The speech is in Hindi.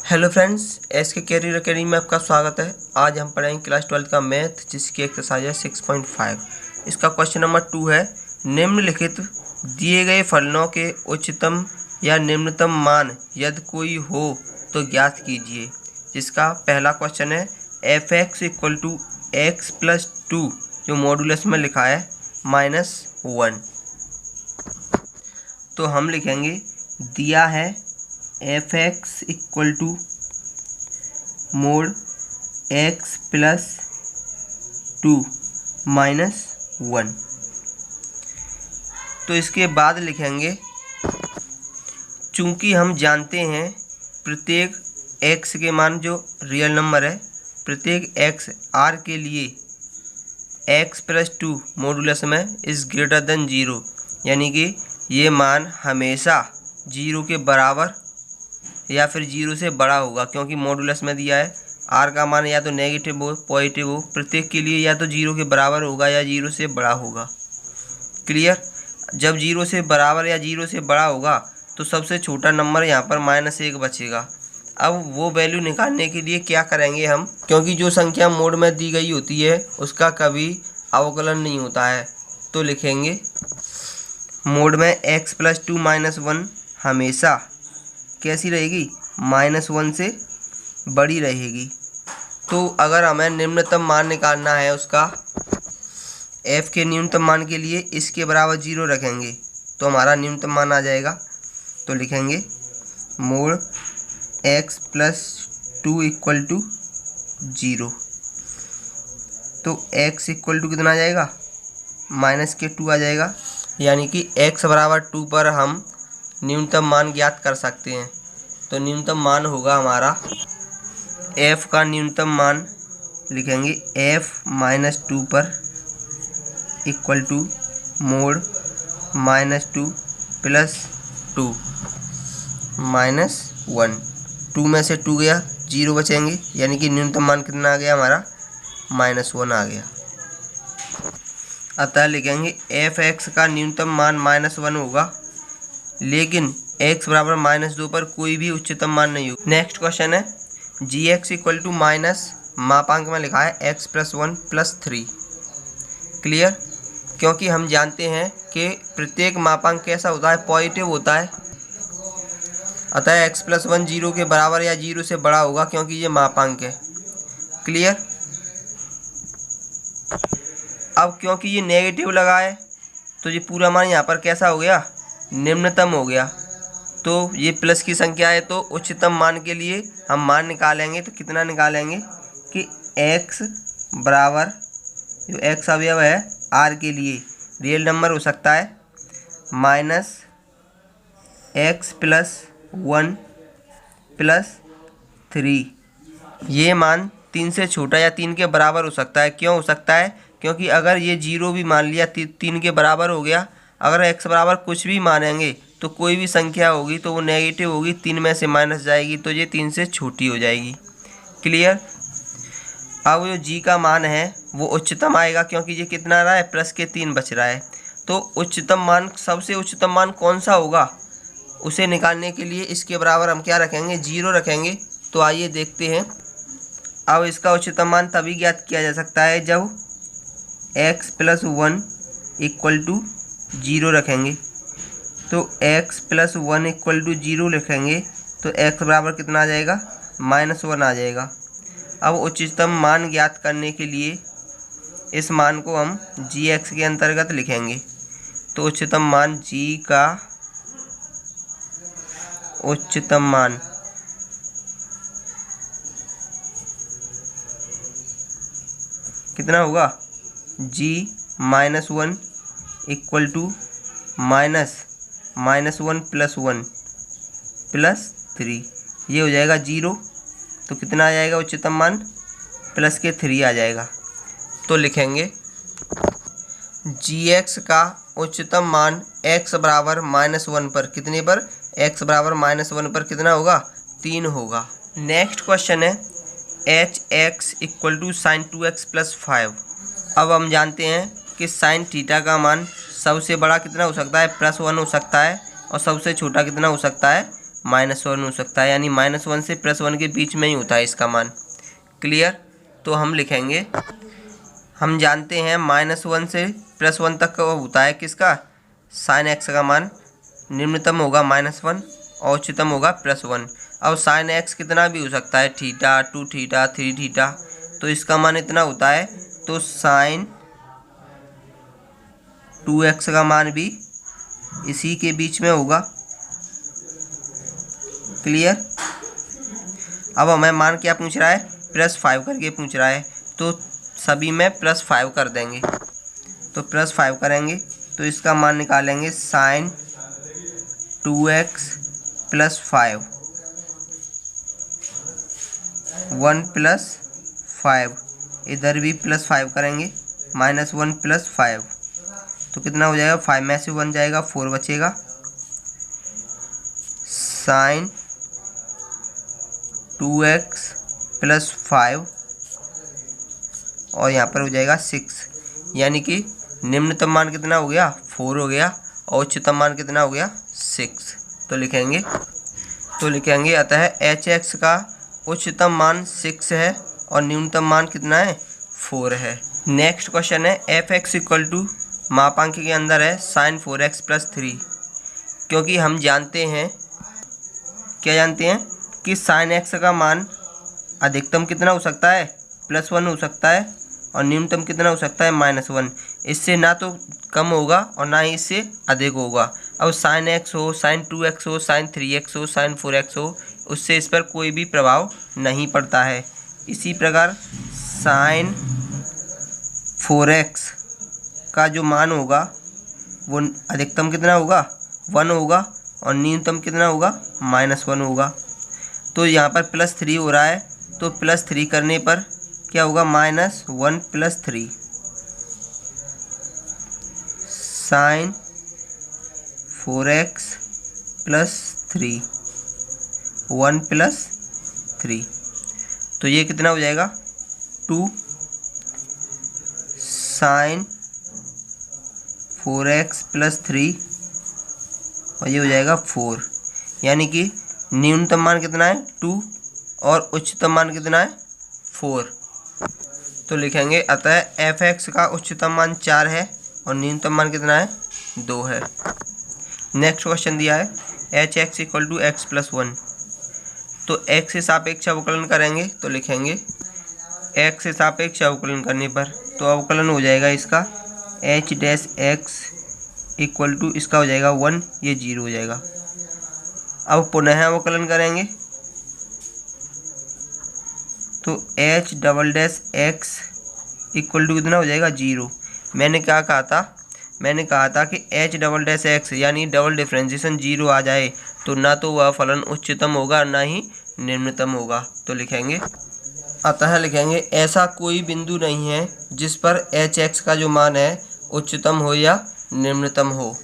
हेलो फ्रेंड्स, एस के कैरियर अकेडमी में आपका स्वागत है। आज हम पढ़ेंगे क्लास 12 का मैथ, जिसकी एक्सरसाइज है 6.5। इसका क्वेश्चन नंबर 2 है, निम्नलिखित दिए गए फलनों के उच्चतम या निम्नतम मान यदि कोई हो तो ज्ञात कीजिए। जिसका पहला क्वेश्चन है f(x = x + 2) जो मॉडुलस में लिखा है -1। तो हम लिखेंगे दिया है f(x = mod x + 2 -1। तो इसके बाद लिखेंगे, चूंकि हम जानते हैं प्रत्येक x के मान जो रियल नंबर है, प्रत्येक x r के लिए x + 2 मॉडुलस में >0, यानी कि ये मान हमेशा 0 के बराबर या फिर 0 से बड़ा होगा, क्योंकि मॉडुलस में दिया है r का मान या तो नेगेटिव हो पॉजिटिव हो, प्रत्येक के लिए या तो 0 के बराबर होगा या 0 से बड़ा होगा। क्लियर। जब 0 से बराबर या 0 से बड़ा होगा तो सबसे छोटा नंबर यहाँ पर -1 बचेगा। अब वो वैल्यू निकालने के लिए क्या करेंगे हम, क्योंकि जो संख्या मोड में दी गई होती है उसका कभी अवकलन नहीं होता है, तो लिखेंगे मोड में x + 2 -1 हमेशा कैसी रहेगी, -1 से बड़ी रहेगी। तो अगर हमें निम्नतम मान निकालना है उसका, f के न्यूनतम मान के लिए इसके बराबर 0 रखेंगे तो हमारा न्यूनतम मान आ जाएगा। तो लिखेंगे मोड x + 2 = 0। तो x = कितना आ जाएगा, -2 आ जाएगा, यानी कि x = 2 पर हम न्यूनतम मान ज्ञात कर सकते हैं। तो न्यूनतम मान होगा हमारा, f का न्यूनतम मान लिखेंगे f -2 पर = मोड -2 + 2 -1। 2 में से 2 गया, 0 बचेंगे, यानी कि न्यूनतम मान कितना आ गया हमारा, -1 आ गया। अतः लिखेंगे f(x) का न्यूनतम मान -1 होगा, लेकिन x = -2 पर कोई भी उच्चतम मान नहीं होगा। नेक्स्ट क्वेश्चन है gx = मापांक में लिखा है x + 1 + 3। क्लियर। क्योंकि हम जानते हैं कि प्रत्येक मापांक कैसा होता है, पॉजिटिव होता है, अतः x + 1 0 के बराबर या 0 से बड़ा होगा, क्योंकि ये मापांक है। क्लियर। अब क्योंकि ये नेगेटिव लगा है तो ये पूरा मान यहाँ पर कैसा हो गया, निम्नतम हो गया। तो ये प्लस की संख्या है, तो उच्चतम मान के लिए हम मान निकालेंगे तो कितना निकालेंगे कि x बराबर, जो x अवयव है r के लिए रियल नंबर हो सकता है -x + 1 + 3। ये मान 3 से छोटा या 3 के बराबर हो सकता है। क्यों हो सकता है, क्योंकि अगर ये 0 भी मान लिया 3 के बराबर हो गया, अगर x बराबर कुछ भी मानेंगे तो कोई भी संख्या होगी तो वो नेगेटिव होगी, 3 में से माइनस जाएगी, तो ये 3 से छोटी हो जाएगी। क्लियर। अब जो g का मान है वो उच्चतम आएगा, क्योंकि ये कितना रहा है, +3 बच रहा है। तो उच्चतम मान, सबसे उच्चतम मान कौन सा होगा, उसे निकालने के लिए इसके बराबर हम क्या रखेंगे, 0 रखेंगे। तो आइए देखते हैं। अब इसका उच्चतम मान तभी ज्ञात किया जा सकता है जब x + 1 = 0 रखेंगे। तो x + 1 = 0 लिखेंगे तो x बराबर कितना आ जाएगा, -1 आ जाएगा। अब उच्चतम मान ज्ञात करने के लिए इस मान को हम gx के अंतर्गत लिखेंगे। तो उच्चतम मान, g का उच्चतम मान कितना होगा, g -1 = -1 + 1 + 3। ये हो जाएगा 0। तो कितना आ जाएगा उच्चतम मान, +3 आ जाएगा। तो लिखेंगे gx का उच्चतम मान x बराबर -1 पर, कितने पर, x बराबर -1 पर कितना होगा, 3 होगा। नेक्स्ट क्वेश्चन है hx = sin 2x + 5। अब हम जानते हैं कि sin थीटा का मान सबसे बड़ा कितना हो सकता है, +1 हो सकता है, और सबसे छोटा कितना हो सकता है, -1 हो सकता है, यानी -1 से +1 के बीच में ही होता है इसका मान। क्लियर। तो हम लिखेंगे, हम जानते हैं -1 से +1 तक का होता है किसका, साइन एक्स का मान निम्नतम होगा -1 और उच्चतम होगा +1। अब साइन एक्स कितना भी हो सकता है, थीटा, 2 थीटा, 3 थीटा, तो इसका मान इतना होता है। तो साइन 2x का मान भी इसी के बीच में होगा। क्लियर। अब हमें मान क्या पूछ रहा है, +5 करके पूछ रहा है, तो सभी में +5 कर देंगे। तो +5 करेंगे तो इसका मान निकालेंगे साइन 2x + 5, 1 + 5, इधर भी +5 करेंगे, -1 + 5, तो कितना हो जाएगा, 5 में से 1 जाएगा, 4 बचेगा। साइन 2x + 5 और यहाँ पर हो जाएगा 6, यानी कि निम्नतम मान कितना हो गया, 4 हो गया, और उच्चतम मान कितना हो गया, 6। तो लिखेंगे अतः hx का उच्चतम मान 6 है और न्यूनतम मान कितना है, 4 है। नेक्स्ट क्वेश्चन है f(x) = मापांक के अंदर है sin 4x + 3, क्योंकि हम जानते हैं, क्या जानते हैं कि sin x का मान अधिकतम कितना हो सकता है, +1 हो सकता है, और न्यूनतम कितना हो सकता है, -1। इससे ना तो कम होगा और ना ही इससे अधिक होगा। अब sin x हो, sin 2x हो, sin 3x हो, sin 4x हो, उससे इस पर कोई भी प्रभाव नहीं पड़ता है। इसी प्रकार sin 4x का जो मान होगा वो अधिकतम कितना होगा, 1 होगा, और न्यूनतम कितना होगा, -1 होगा। तो यहाँ पर +3 हो रहा है, तो +3 करने पर क्या होगा, -1 + 3 sin 4x + 3, 1 + 3, तो ये कितना हो जाएगा, 2 sin 4x + 3, और ये हो जाएगा 4, यानी कि न्यूनतम मान कितना है, 2, और उच्चतम मान कितना है, 4। तो लिखेंगे अतः f(x) का उच्चतम मान 4 है और न्यूनतम मान कितना है, 2 है। नेक्स्ट क्वेश्चन दिया है hx = x + 1, तो x से सापेक्ष अवकलन करेंगे, तो लिखेंगे x से सापेक्ष अवकलन करने पर तो अवकलन हो जाएगा इसका h' = इसका हो जाएगा 1, ये 0 हो जाएगा। अब पुनः अवकलन करेंगे तो h'(x) = कितना हो जाएगा, 0। मैंने क्या कहा था, मैंने कहा था कि h'(x) यानी डबल डिफरेंशिएशन 0 आ जाए तो ना तो वह फलन उच्चतम होगा ना ही निम्नतम होगा। तो लिखेंगे अतः लिखेंगे ऐसा कोई बिंदु नहीं है जिस पर hx का जो मान है उच्चतम हो या निम्नतम हो।